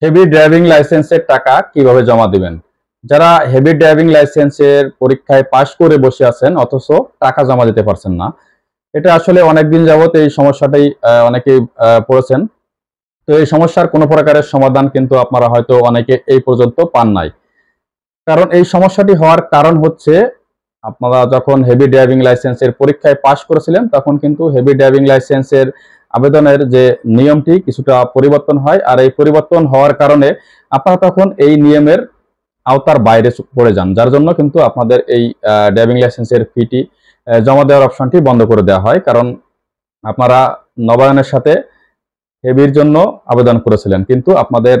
Heavy driving লাইসেন্সের টাকা কিভাবে জমা দিবেন? যারা হেভি ড্রাইভিং লাইসেন্সের পরীক্ষায় পাশ করে বসে আছেন অথচ টাকা জমা দিতে পারছেন না, এটা আসলে অনেকদিন যাবত এই সমস্যাটাই অনেকেই পড়েছেন। তো এই সমস্যার কোনো প্রকারের সমাধান কিন্তু আপনারা হয়তো অনেকে এই পর্যন্ত পান নাই। কারণ এই সমস্যাটি হওয়ার কারণ হচ্ছে, আপনারা যখন হেভি ড্রাইভিং লাইসেন্সের পরীক্ষায় পাশ করেছিলেন তখন কিন্তু হেভি ড্রাইভিং লাইসেন্সের আবেদনের যে নিয়মটি কিছুটা পরিবর্তন হয়, আর এই পরিবর্তন হওয়ার কারণে আপনারা তখন এই নিয়মের আওতার বাইরে পড়ে যান, যার জন্য কিন্তু আপনাদের এই ড্রাইভিং লাইসেন্সের ফিটি জমা দেওয়ার অপশনটি বন্ধ করে দেওয়া হয়। কারণ আপনারা নবায়নের সাথে হেভির জন্য আবেদন করেছিলেন, কিন্তু আপনাদের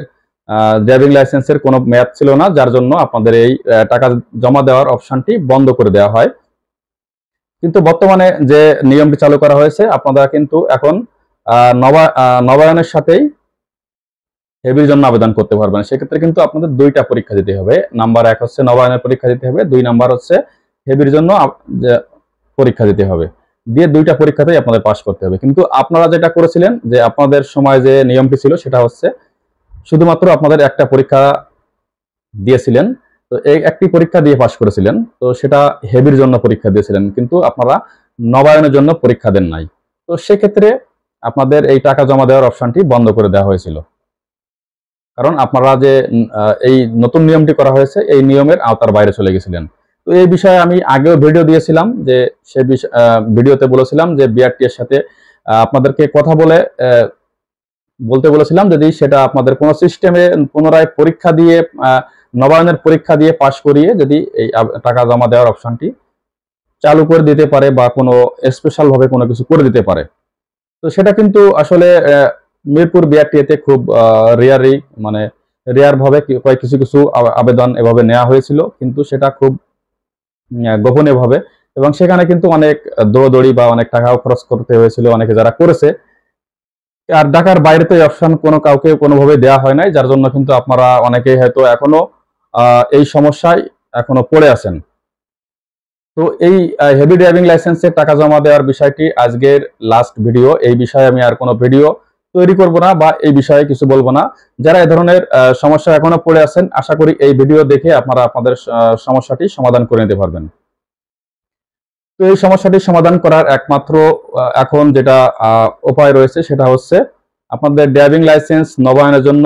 ড্রাইভিং লাইসেন্সের কোনো মেয়াদ ছিল না, যার জন্য আপনাদের এই টাকা জমা দেওয়ার অপশনটি বন্ধ করে দেওয়া হয়। কিন্তু বর্তমানে যে নিয়মটি চালু করা হয়েছে, আপনারা কিন্তু এখন নবায়নের সাথেই হেভির জন্য আবেদন করতে পারবেন। সেক্ষেত্রে কিন্তু আপনাদের দুইটা পরীক্ষা দিতে হবে। নাম্বার 1 হচ্ছে নবায়নের পরীক্ষা দিতে হবে, 2 নাম্বার হচ্ছে হেভির জন্য পরীক্ষা দিতে হবে। দিয়ে দুইটা পরীক্ষাতেই আপনাদের পাস করতে হবে। কিন্তু আপনারা যেটা করেছিলেন যে আপনাদের সময় যে নিয়মটি ছিল সেটা হচ্ছে শুধুমাত্র আপনাদের একটা পরীক্ষা দিয়েছিলেন। তো এই একটি পরীক্ষা দিয়ে পাস করেছিলেন, তো সেটা হেভির জন্য পরীক্ষা দিয়েছিলেন, কিন্তু আপনারা নবায়নের জন্য পরীক্ষা দেন নাই। তো সেক্ষেত্রে আপনাদের এই টাকা জমা দেওয়ার অপশনটি বন্ধ করে দেওয়া হয়েছিল। কারণ আপনারা যে এই নতুন নিয়মটি করা হয়েছে এই নিয়মের আওতার বাইরে চলে গেছিলেন। তো এই বিষয়ে আমি আগেও ভিডিও দিয়েছিলাম, যে সে ভিডিওতে বলেছিলাম যে বিআরটি এর সাথে আপনাদেরকে কথা বলতে বলেছিলাম, যদি সেটা আপনাদের কোনো সিস্টেমে পুনরায় পরীক্ষা দিয়ে নবায়নের পরীক্ষা দিয়ে পাশ করিয়ে যদি এই টাকা জমা দেওয়ার অপশনটি চালু করে দিতে পারে বা কোনো স্পেশাল ভাবে কোনো কিছু করে দিতে পারে। তো সেটা কিন্তু আসলে মিরপুর বিআরটিএতে খুব মানে রেয়ার ভাবে কিছু কিছু আবেদন এভাবে নেওয়া হয়েছিল, কিন্তু সেটা খুব গোপনীয় ভাবে, এবং সেখানে কিন্তু অনেক দৌড়দৌড়ি বা অনেক টাকাও খরচ করতে হয়েছিল অনেকে যারা করেছে। আর ঢাকার বাইরে তো এই অপশন কোনো কাউকে কোনোভাবে দেওয়া হয় নাই, যার জন্য কিন্তু আপনারা অনেকেই হয়তো এখনো এই সমস্যায় এখনো পড়ে আছেন। তো এই হেভি ড্রাইভিং লাইসেন্সের টাকা জমা দেওয়ার বিষয়টি আজকের লাস্ট ভিডিও। এই বিষয়ে আমি আর কোনো ভিডিও তৈরি করব না বা এই বিষয়ে কিছু বলবো না। যারা এই ধরনের সমস্যা এখনো পড়ে আছেন, আশা করি এই ভিডিও দেখে আপনারা আপনাদের সমস্যাটি সমাধান করে নিতে পারবেন। তো এই সমস্যাটি সমাধান করার একমাত্র এখন যেটা উপায় রয়েছে সেটা হচ্ছে আপনাদের ড্রাইভিং লাইসেন্স নবায়নের জন্য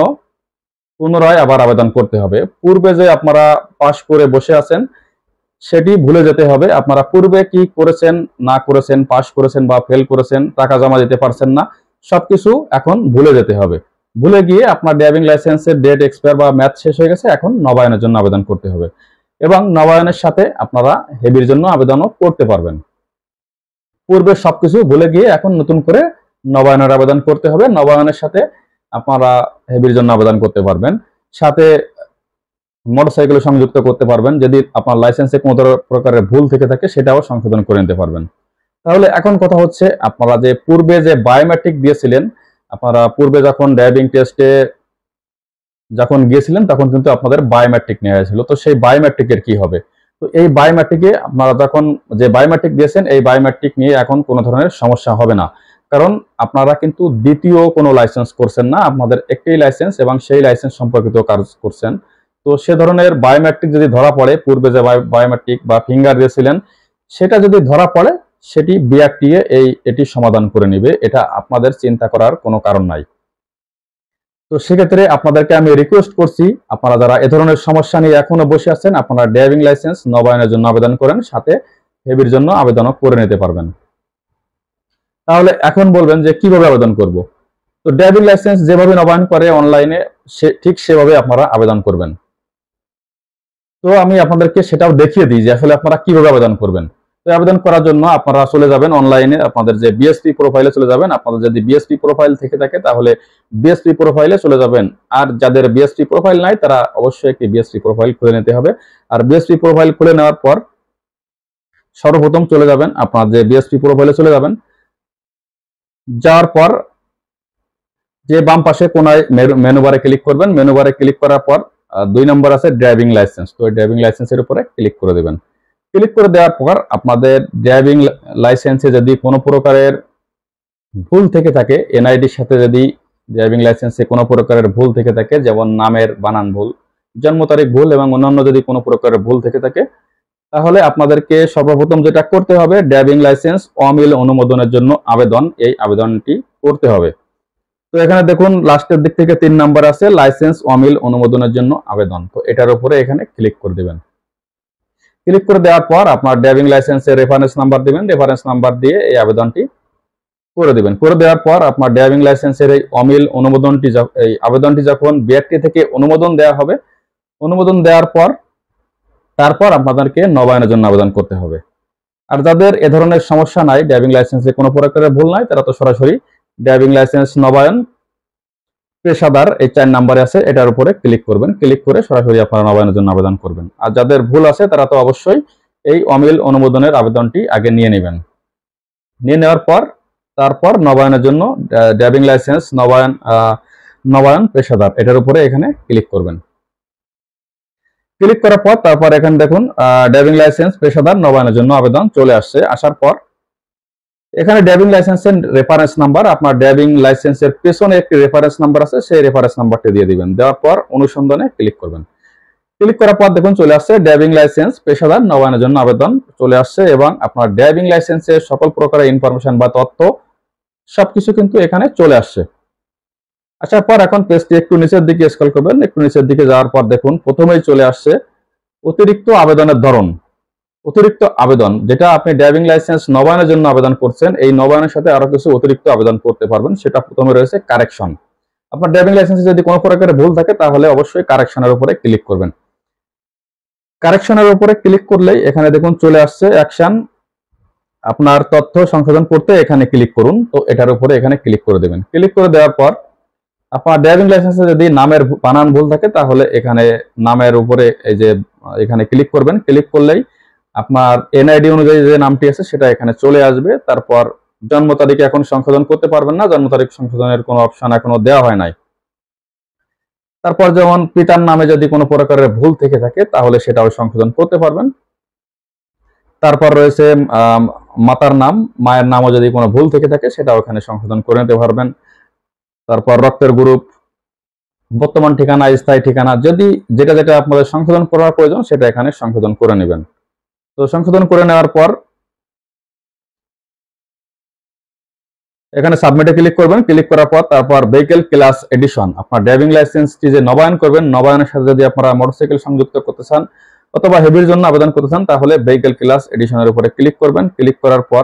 পুনরায় আবার আবেদন করতে হবে। পূর্বে যে আপনারা পাশ করে বসে আছেন সেটি ভুলে যেতে হবে। আপনারা পূর্বে কি করেছেন না করেছেন, পাস করেছেন বা ফেল করেছেন, টাকা জমা দিতে পারছেন না, সবকিছু এখন ভুলে যেতে হবে। ভুলে গিয়ে আপনার ড্রাইভিং লাইসেন্সের ডেট এক্সপায়ার বা মেয়াদ শেষ হয়ে গেছে, এখন নবায়নের জন্য আবেদন করতে হবে, এবং নবায়নের সাথে আপনারা হেভির জন্য আবেদনও করতে পারবেন। পূর্বে সবকিছু ভুলে গিয়ে এখন নতুন করে নবায়নের আবেদন করতে হবে। নবায়নের সাথে আপনারা হেভির জন্য আবেদন করতে পারবেন, সাথে মোটরসাইকেল সংযুক্ত করতে পারবেন। যদি আপনার লাইসেন্সে কোনো প্রকারের ভুল থেকে থাকে সেটাও সংশোধন করে নিতে পারবেন। তাহলে এখন কথা হচ্ছে, আপনারা যে পূর্বে যে বায়োমেট্রিক দিয়েছিলেন, আপনারা পূর্বে যখন ড্রাইভিং টেস্টে যখন গিয়েছিলেন তখন কিন্তু আপনাদের বায়োমেট্রিক নেওয়া হয়েছিল। তো সেই বায়োমেট্রিকের কি হবে? তো এই বায়োমেট্রিকে আপনারা যখন যে বায়োমেট্রিক দিয়েছেন এই বায়োমেট্রিক নিয়ে এখন কোনো ধরনের সমস্যা হবে না, কারণ আপনারা কিন্তু দ্বিতীয় কোনো লাইসেন্স করছেন না, আপনাদের একটাই লাইসেন্স এবং সেই লাইসেন্স সম্পর্কিত কাজ করছেন। তো সে ধরনের বায়োমেট্রিক যদি ধরা পড়ে, পূর্বে যে বায়োমেট্রিক বা ফিঙ্গার দিয়েছিলেন সেটা যদি ধরা পড়ে, সেটি বিআরটিএ এটি সমাধান করে নিবে। এটা আপনাদের চিন্তা করার কোনো কারণ নাই। তো সেক্ষেত্রে আপনাদেরকে আমি রিকোয়েস্ট করছি, আপনারা যারা এ ধরনের সমস্যা নিয়ে এখনো বসে আছেন, আপনারা ড্রাইভিং লাইসেন্স নবায়নের জন্য আবেদন করেন, সাথে হেভির জন্য আবেদনও করে নিতে পারবেন। তাহলে এখন বলবেন যে কিভাবে আবেদন করব? তো ড্রাইভিং লাইসেন্স যেভাবে নবায়ন করে অনলাইনে, ঠিক সেভাবে আপনারা আবেদন করবেন। তো আমি আপনাদেরকে সেটাও দেখিয়ে দিই যে আসলে আপনারা কিভাবে আবেদন করবেন। তো আবেদন করার জন্য আপনারা চলে যাবেন অনলাইনে, আপনাদের যে বিএসপি প্রোফাইলে চলে যাবেন। আপনাদের যদি বিএসপি প্রোফাইল থেকে থাকে তাহলে বিএসপি প্রোফাইলে চলে যাবেন, আর যাদের বিএসপি প্রোফাইল নাই তারা অবশ্যই একটি বিএসপি প্রোফাইল খুলে নিতে হবে। আর বিএসপি প্রোফাইল খুলে নেওয়ার পর সর্বপ্রথম চলে যাবেন আপনার যে বিএসপি প্রোফাইলে চলে যাবেন। যাওয়ার পর যে বাম পাশে কোনায় মেনু বারে ক্লিক করবেন। মেনু বারে ক্লিক করার পর 2 নম্বর আছে ড্রাইভিং লাইসেন্স। তো এই ড্রাইভিং লাইসেন্সের উপরে ক্লিক করে দেবেন। ক্লিক করে দেওয়ার পর আপনাদের ড্রাইভিং লাইসেন্সে যদি কোনো প্রকারের ভুল থেকে থাকে, এনআইডির সাথে যদি ড্রাইভিং লাইসেন্সে কোনো প্রকারের ভুল থেকে থাকে, যেমন নামের বানান ভুল, জন্ম তারিখ ভুল এবং অন্যান্য যদি কোনো প্রকারের ভুল থেকে থাকে, তাহলে আপনাদেরকে সর্বপ্রথম যেটা করতে হবে, ড্রাইভিং লাইসেন্স অমিল অনুমোদনের জন্য আবেদন, এই আবেদনটি করতে হবে। তো এখানে দেখুন লাস্টের দিক থেকে 3 নাম্বার আছে, লাইসেন্স অমিল অনুমোদনের জন্য আবেদন। তো এটার উপরে এখানে ক্লিক করে দিবেন। ক্লিক করে দেওয়ার পর আপনার ড্রাইভিং লাইসেন্সের রেফারেন্স নাম্বার দিবেন, রেফারেন্স নাম্বার দিয়ে এই আবেদনটি করে দিবেন। করে দেওয়ার পর আপনার ড্রাইভিং লাইসেন্সের এই অমিল অনুমোদনটি, এই আবেদনটি যখন বিআরটি থেকে অনুমোদন দেওয়া হবে, অনুমোদন দেওয়ার পর তারপর আপনাদেরকে নবায়নের জন্য আবেদন করতে হবে। আর যাদের এ ধরনের সমস্যা নাই, ড্রাইভিং লাইসেন্সে কোনো প্রকারের ভুল নাই, তারা তো সরাসরি ড্রাইভিং লাইসেন্স নবায়ন পেশাদার এই 4 নাম্বারে আছে, এটার উপরে ক্লিক করবেন। ক্লিক করে সরাসরি আপনারা নবায়নের জন্য আবেদন করবেন। আর যাদের ভুল আছে তারা তো অবশ্যই এই অমিল অনুমোদনের আবেদনটি আগে নিয়ে নেবেন। নিয়ে নেওয়ার পর তারপর নবায়নের জন্য ড্রাইভিং লাইসেন্স নবায়ন পেশাদার এটার উপরে এখানে ক্লিক করবেন। ক্লিক করার পর তারপর এখানে দেখুন ড্রাইভিং লাইসেন্স পেশাদার নবায়নের জন্য আবেদন চলে আসছে। আসার পর এখানে ড্রাইভিং লাইসেন্সের রেফারেন্স নাম্বার, আপনার ড্রাইভিং লাইসেন্সের পেছনে একটি রেফারেন্স নাম্বার আছে, সেই রেফারেন্স নাম্বারটি দিয়ে দিবেন। দেওয়ার পর অনুসন্ধানে ক্লিক করবেন। ক্লিক করার পর দেখুন চলে আসছে ড্রাইভিং লাইসেন্স পেশাদার নবায়নের জন্য আবেদন চলে আসছে, এবং আপনার ড্রাইভিং লাইসেন্সের সকল প্রকারের ইনফরমেশন বা তথ্য সবকিছু কিন্তু এখানে চলে আসছে। আসার পর এখন পেজটি একটু নিচের দিকে স্ক্রল করবেন। একটু নিচের দিকে যাওয়ার পর দেখুন প্রথমেই চলে আসছে অতিরিক্ত আবেদনের ধরন। অতিরিক্ত আবেদন, যেটা আপনি ড্রাইভিং লাইসেন্স নবায়নের জন্য আবেদন করছেন, এই নবায়নের সাথে আরো কিছু অতিরিক্ত আবেদন করতে পারবেন। সেটা প্রথমে রয়েছে কারেকশন। আপনার ড্রাইভিং লাইসেন্সে যদি কোনো প্রকারের ভুল থাকে তাহলে অবশ্যই কারেকশনের উপরে ক্লিক করবেন। কারেকশনের উপরে ক্লিক করলেই এখানে দেখুন চলে আসছে অ্যাকশন, আপনার তথ্য সংশোধন করতে এখানে ক্লিক করুন। তো এটার উপরে এখানে ক্লিক করে দেবেন। ক্লিক করে দেওয়ার পর আপনার ড্রাইভিং লাইসেন্সে যদি নামের বানান ভুল থাকে তাহলে এখানে নামের উপরে এই যে এখানে ক্লিক করবেন। ক্লিক করলেই আপনার এনআইডি অনুযায়ী যে নামটি আছে সেটা এখানে চলে আসবে। তারপর জন্ম তারিখ এখন সংশোধন করতে পারবেন না, জন্ম তারিখ সংশোধনের কোনো অপশন এখনো দেওয়া হয় নাই। তারপর যেমন পিতার নামে যদি কোনো প্রকারের ভুল থেকে থাকে তাহলে সেটাও সংশোধন করতে পারবেন। তারপর রয়েছে মাতার নাম, মায়ের নামও যদি কোনো ভুল থেকে থাকে সেটাও এখানে সংশোধন করে নিতে পারবেন। তারপর রক্তের গ্রুপ, বর্তমান ঠিকানা, স্থায়ী ঠিকানা, যদি যেটা যেটা আপনাদের সংশোধন করার প্রয়োজন সেটা এখানে সংশোধন করে নেবেন। তো সংশোধন করে নেওয়ার পর এখানে সাবমিটে ক্লিক করবেন। ক্লিক করার পর তারপর ভেহিকেল ক্লাস এডিশন, আপনার ড্রাইভিং লাইসেন্সটি যে নবায়ন করবেন, নবায়নের সাথে যদি আপনারা মোটরসাইকেল সংযুক্ত করতে চান অথবা হেভির জন্য আবেদন করতে চান তাহলে ভেহিকেল ক্লাস এডিশনের উপরে ক্লিক করবেন। ক্লিক করার পর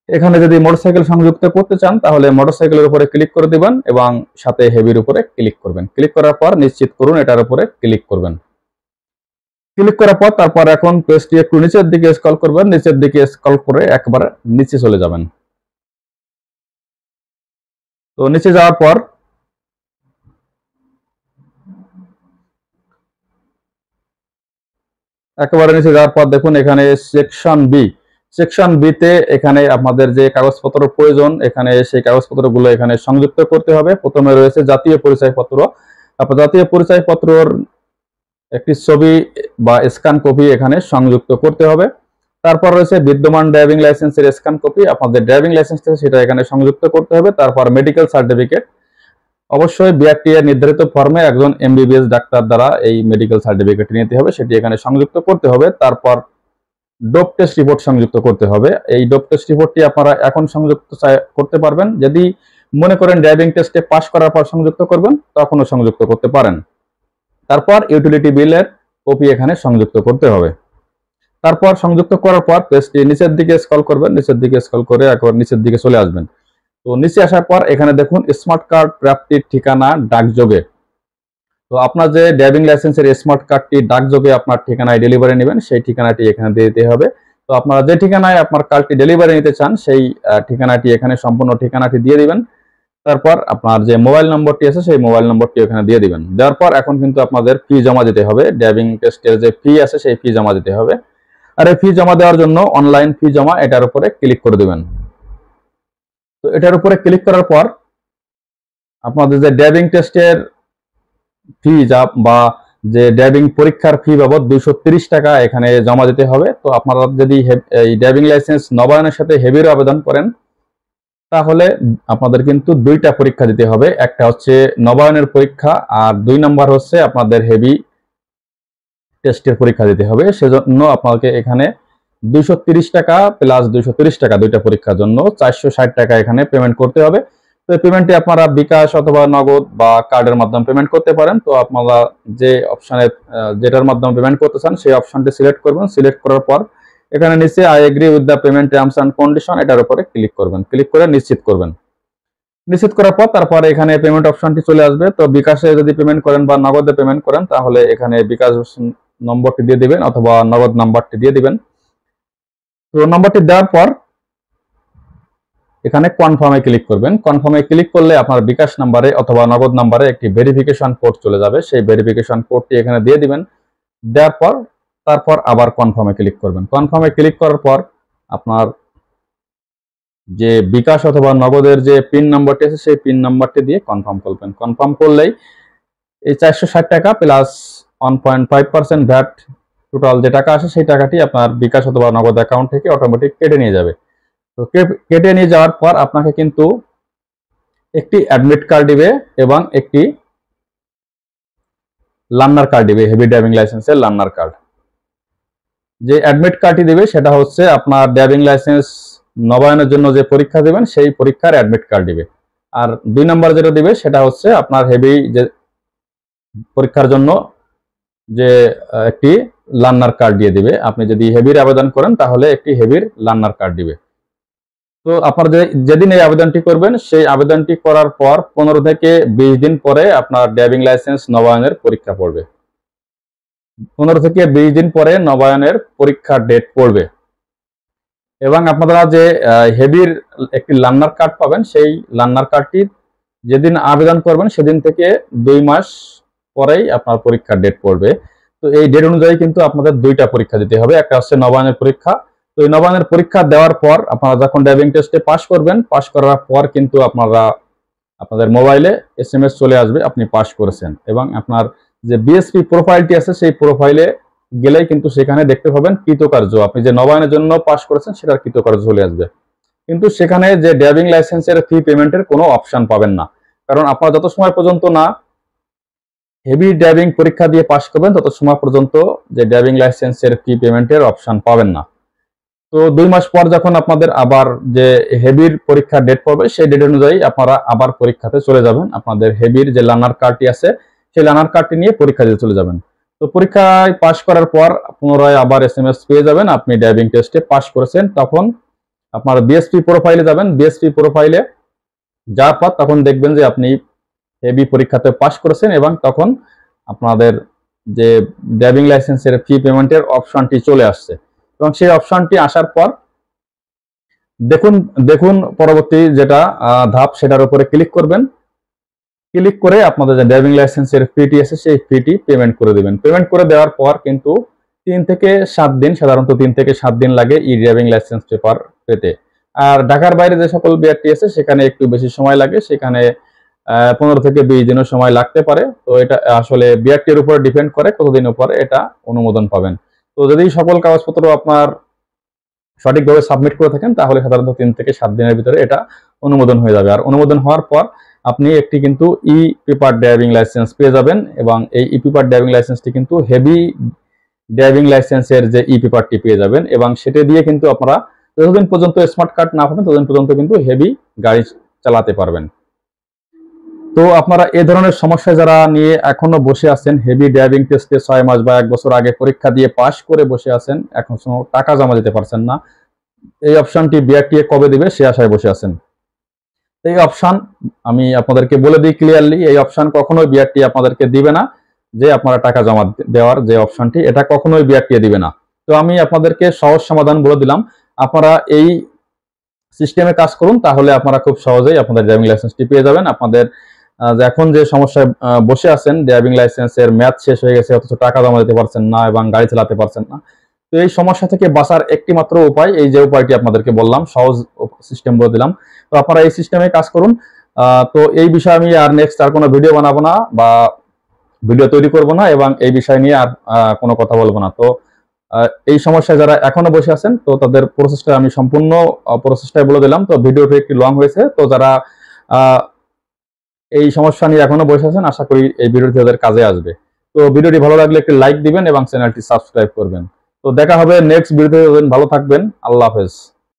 এখানে যদি মোটরসাইকেল সংযুক্ত করতে চান তাহলে মোটরসাইকেলের উপরে ক্লিক করে দিবেন এবং সাথে হেভির উপরে ক্লিক করবেন। ক্লিক করার পর নিশ্চিত করুন এটার উপরে ক্লিক করবেন। ক্লিক করার পর তারপর এখন পেজটি একটু নিচের দিকে স্ক্রল করবেন। নিচের দিকে স্ক্রল করে একবারে নিচে চলে যাবেন। তো নিচে যাওয়ার পর একেবারে নিচে যাওয়ার পর দেখুন এখানে সেকশন বি, সেকশন বি তে এখানে আপনাদের যে কাগজপত্র প্রয়োজন এখানে সেই কাগজপত্রগুলো এখানে সংযুক্ত করতে হবে। প্রথমে রয়েছে জাতীয় পরিচয়পত্র। আপনার জাতীয় পরিচয়পত্রর একটি ছবি বা স্ক্যান কপি এখানে সংযুক্ত করতে হবে। তারপর রয়েছে বিদ্যমান ড্রাইভিং লাইসেন্সের স্ক্যান কপি, আপনাদের ড্রাইভিং লাইসেন্স সেটা এখানে সংযুক্ত করতে হবে। তারপর মেডিকেল সার্টিফিকেট, অবশ্যই বিআরটি এর নির্ধারিত ফর্মে একজন এমবিবিএস ডাক্তার দ্বারা এই মেডিকেল সার্টিফিকেট নিতে হবে, সেটি এখানে সংযুক্ত করতে হবে। তারপর ডোপ টেস্ট রিপোর্ট সংযুক্ত করতে হবে। এই ডোপ টেস্ট রিপোর্টটি আপনারা এখন সংযুক্ত করতে পারবেন, যদি মনে করেন ড্রাইভিং টেস্টে পাস করার পর সংযুক্ত করবেন তখনও সংযুক্ত করতে পারেন। তারপর ইউটিলিটি বিলের কপি এখানে সংযুক্ত করতে হবে। তারপর সংযুক্ত করার পর পেজটি নিচের দিকে স্ক্রল করবেন। নিচের দিকে স্ক্রল করে একবার নিচের দিকে চলে আসবেন। তো নিচে আসার পর এখানে দেখুন স্মার্ট কার্ড প্রাপ্তির ঠিকানা ডাকযোগে। তো আপনার যে ড্রাইভিং লাইসেন্সের স্মার্ট কার্ডটি ডাকযোগে আপনার ঠিকানায় ডেলিভারি নেবেন সেই ঠিকানাটি এখানে দিয়ে দিতে হবে। তো আপনারা যে ঠিকানায় আপনার কার্ডটি ডেলিভারি নিতে চান সেই ঠিকানাটি এখানে সম্পূর্ণ ঠিকানাটি দিয়ে দিবেন। তারপর আপনার যে মোবাইল নম্বরটি আছে সেই মোবাইল নম্বরটি এখানে দিয়ে দিবেন। দেওয়ার পর এখন কিন্তু আপনাদের ফি জমা দিতে হবে, ড্রাইভিং টেস্টের যে ফি আছে সেই ফি জমা দিতে হবে। আর এই ফি জমা দেওয়ার জন্য অনলাইন ফি জমা এটার উপরে ক্লিক করে দিবেন। তো এটার উপরে ক্লিক করার পর আপনাদের যে ড্রাইভিং টেস্টের ফি বা যে ড্রাইভিং পরীক্ষার ফি বাবদ 230 টাকা এখানে জমা দিতে হবে। তো আপনারা যদি এই ড্রাইভিং লাইসেন্স নবায়নের সাথে হেভির আবেদন করেন তাহলে আপনাদের কিন্তু দুইটা পরীক্ষা দিতে হবে, একটা হচ্ছে নবায়নের পরীক্ষা আর 2 নম্বর হচ্ছে আপনাদের হেভি টেস্টের পরীক্ষা দিতে হবে। সেজন্য আপনাকে এখানে 230 টাকা প্লাস 230 টাকা দুইটা পরীক্ষার জন্য 460 টাকা এখানে পেমেন্ট করতে হবে। তো এই পেমেন্টটি আপনারা বিকাশ অথবা নগদ বা কার্ডের মাধ্যমে পেমেন্ট করতে পারেন। তো আপনারা যে অপশনে যেটার মাধ্যমে পেমেন্ট করতে চান সেই অপশনটি সিলেক্ট করবেন। সিলেক্ট করার পর এখানে নিচে I agree with the payment terms and condition এটার উপরে ক্লিক করবেন। ক্লিক করে নিশ্চিত করবেন। নিশ্চিত করার পর তারপরে এখানে পেমেন্ট অপশনটি চলে আসবে। তো বিকাশে যদি পেমেন্ট করেন বা নগদে পেমেন্ট করেন তাহলে এখানে বিকাশ নম্বরটি দিয়ে দিবেন অথবা নগদ নাম্বারটি দিয়ে দিবেন। তো নম্বরটি দেওয়ার পর এখানে কনফার্মে ক্লিক করবেন। কনফার্মে ক্লিক করলে আপনার বিকাশ নাম্বারে অথবা নগদ নাম্বারে একটি ভেরিফিকেশন কোড চলে যাবে। সেই ভেরিফিকেশন কোডটি এখানে দিয়ে দিবেন। দেওয়ার পর তারপর আবার কনফার্মে ক্লিক করবেন। কনফার্মে ক্লিক করার পর আপনার যে বিকাশ অথবা নগদের যে পিন নাম্বারটি আছে সেই পিন নাম্বারটি দিয়ে কনফার্ম করবেন। কনফার্ম করলেই এই 460 টাকা প্লাস 1.5% ভ্যাট টোটাল যে টাকা আসে সেই টাকাটি আপনার বিকাশ অথবা নগদ অ্যাকাউন্ট থেকে অটোমেটিক কেটে নিয়ে যাবে। তো কেটে নিয়ে যাওয়ার পর আপনাকে কিন্তু একটি অ্যাডমিট কার্ড দিবে এবং একটি লার্নার কার্ড দিবে, হেভি ড্রাইভিং লাইসেন্সের লার্নার কার্ড। যে অ্যাডমিট কার্ডটি দিবে সেটা হচ্ছে আপনার ড্রাইভিং লাইসেন্স নবায়নের জন্য যে পরীক্ষা দেবেন সেই পরীক্ষার অ্যাডমিট কার্ড দিবে। আর 2 নম্বর যেটা দিবে সেটা হচ্ছে আপনার হেভি যে পরীক্ষার জন্য যে একটি লার্নার কার্ড দিয়ে দিবে। আপনি যদি হেভির আবেদন করেন তাহলে একটি হেভির লার্নার কার্ড দিবে। তো আপনার যেদিন এই আবেদনটি করবেন সেই আবেদনটি করার পর 15 থেকে 20 দিন পরে আপনার ড্রাইভিং লাইসেন্স নবায়নের পরীক্ষা পড়বে। 15 থেকে 20 দিন পরে নবায়নের পরীক্ষার ডেট পড়বে এবং আপনারা যে হেভির একটি লার্নার কার্ড পাবেন সেই লার্নার কার্ডটি যেদিন আবেদন করবেন সেদিন থেকে 2 মাস পরেই আপনার পরীক্ষার ডেট পড়বে। তো এই ডেট অনুযায়ী কিন্তু আপনাদের দুইটা পরীক্ষা দিতে হবে। একটা হচ্ছে নবায়নের পরীক্ষা। তো এই নবায়নের পরীক্ষা দেওয়ার পর আপনারা যখন ড্রাইভিং টেস্টে পাস করবেন, পাস করার পর কিন্তু আপনারা আপনাদের মোবাইলে SMS চলে আসবে আপনি পাস করেছেন এবং আপনার যে বিএসপি প্রোফাইলটি আছে সেই প্রোফাইলে গেলেই কিন্তু সেখানে দেখতে পাবেন কৃতকার্য, আপনি যে নবায়নের জন্য পাস করেছেন সেটার কৃতকার্য চলে আসবে। কিন্তু সেখানে যে ড্রাইভিং লাইসেন্সের ফি পেমেন্টের কোনো অপশন পাবেন না, কারণ আপনারা যত সময় পর্যন্ত না হেভি ড্রাইভিং পরীক্ষা দিয়ে পাস করবেন তত সময় পর্যন্ত যে ড্রাইভিং লাইসেন্সের ফি পেমেন্টের অপশন পাবেন না। তো 2 মাস পর যখন আপনাদের আবার যে হেভির পরীক্ষার ডেট পড়বে সেই ডেট অনুযায়ী আপনারা আবার পরীক্ষাতে চলে যাবেন। আপনাদের হেভির যে লার্নার কার্ডটি আছে সেই লার্নার কার্ডটি নিয়ে পরীক্ষা দিতে চলে যাবেন। তো পরীক্ষায় পাস করার পর পুনরায় আবার SMS পেয়ে যাবেন আপনি ড্রাইভিং টেস্টে পাস করেছেন। তখন আপনার বিএসপি প্রোফাইলে যাবেন। বিএসপি প্রোফাইলে যাওয়ার পর তখন দেখবেন যে আপনি হেভি পরীক্ষাতে পাস করেছেন এবং তখন আপনাদের যে ড্রাইভিং লাইসেন্সের ফি পেমেন্টের অপশনটি চলে আসছে এবং সেই অপশনটি আসার পর দেখুন পরবর্তী যেটা ধাপ সেটার উপরে ক্লিক করবেন। ক্লিক করে আপনাদের যে ড্রাইভিং লাইসেন্সের ফিটি আছে সেই ফিটি পেমেন্ট করে দেবেন। পেমেন্ট করে দেওয়ার পর কিন্তু 3 থেকে 7 দিন, সাধারণত 3 থেকে 7 দিন লাগে ই ড্রাইভিং লাইসেন্স পেপার পেতে। আর ঢাকার বাইরে যে সকল বিআরটি আছে সেখানে একটু বেশি সময় লাগে, সেখানে 15 থেকে 20 দিনও সময় লাগতে পারে। তো এটা আসলে বিআরটির উপরে ডিপেন্ড করে কতদিনের পরে এটা অনুমোদন পাবেন। তো যদি সকল কাগজপত্র আপনার সঠিকভাবে সাবমিট করে থাকেন তাহলে সাধারণত 3 থেকে 7 দিনের ভিতরে এটা অনুমোদন হয়ে যাবে। আর অনুমোদন হওয়ার পর আপনি একটি কিন্তু ই পেপার ড্রাইভিং লাইসেন্স পেয়ে যাবেন এবং এই ই পেপার ড্রাইভিং লাইসেন্সটি কিন্তু হেভি ড্রাইভিং লাইসেন্সের যে ই পেপারটি পেয়ে যাবেন এবং সেটা দিয়ে কিন্তু আপনারা যতদিন পর্যন্ত স্মার্ট কার্ড না পাবেন ততদিন পর্যন্ত কিন্তু হেভি গাড়ি চালাতে পারবেন। তো আপনারা এই ধরনের সমস্যায় যারা নিয়ে এখনো বসে আছেন, হেভি ড্রাইভিং টেস্টে 6 মাস বা 1 বছর আগে পরীক্ষা দিয়ে পাস করে বসে আছেন, এখন টাকা জমা দিতে পারছেন না, এই অপশনটি বিআরটিএ কবে দিবে সে আশায় বসে আছেন। এই অপশন আমি আপনাদেরকে বলে দিই ক্লিয়ারলি, এই অপশন কখনোই বিআরটিএ আপনাদেরকে দিবে না। যে আপনারা টাকা জমা দেওয়ার যে অপশনটি এটা কখনোই বিআরটিএ দিবে না। তো আমি আপনাদেরকে সহজ সমাধান বলে দিলাম। আপনারা এই সিস্টেমে কাজ করুন তাহলে আপনারা খুব সহজেই আপনাদের ড্রাইভিং লাইসেন্সটি পেয়ে যাবেন। আপনাদের এখন যে সমস্যায় বসে আছেন, ড্রাইভিং লাইসেন্সের মেয়াদ শেষ হয়ে গেছে অথচ টাকা জমা দিতে পারছেন না এবং গাড়ি চালাতে পারছেন না, তো এই সমস্যা থেকে বাঁচার একটি মাত্র উপায় এই যে উপায়টি আপনাদেরকে বললাম, সহজ সিস্টেম বলে দিলাম। তো আপনারা এই সিস্টেমে কাজ করুন। তো এই বিষয়ে আমি আর নেক্সট আর কোনো ভিডিও বানাবো না বা ভিডিও তৈরি করব না এবং এই বিষয় নিয়ে আর কোনো কথা বলবো না। তো এই সমস্যায় যারা এখনো বসে আছেন, তো তাদের প্রসেসটা আমি সম্পূর্ণ প্রসেসটাই বলে দিলাম। তো ভিডিওটি একটু লং হয়েছে, তো যারা এই সমস্যা নিয়ে এখনো বসে আছেন, আশা করি এই ভিডিওটি তাদের কাজে আসবে। তো ভিডিওটি ভালো লাগলে একটি লাইক দিবেন এবং চ্যানেলটি সাবস্ক্রাইব করবেন। তো দেখা হবে নেক্সট ভিডিওতে। ভালো থাকবেন, আল্লাহ হাফেজ।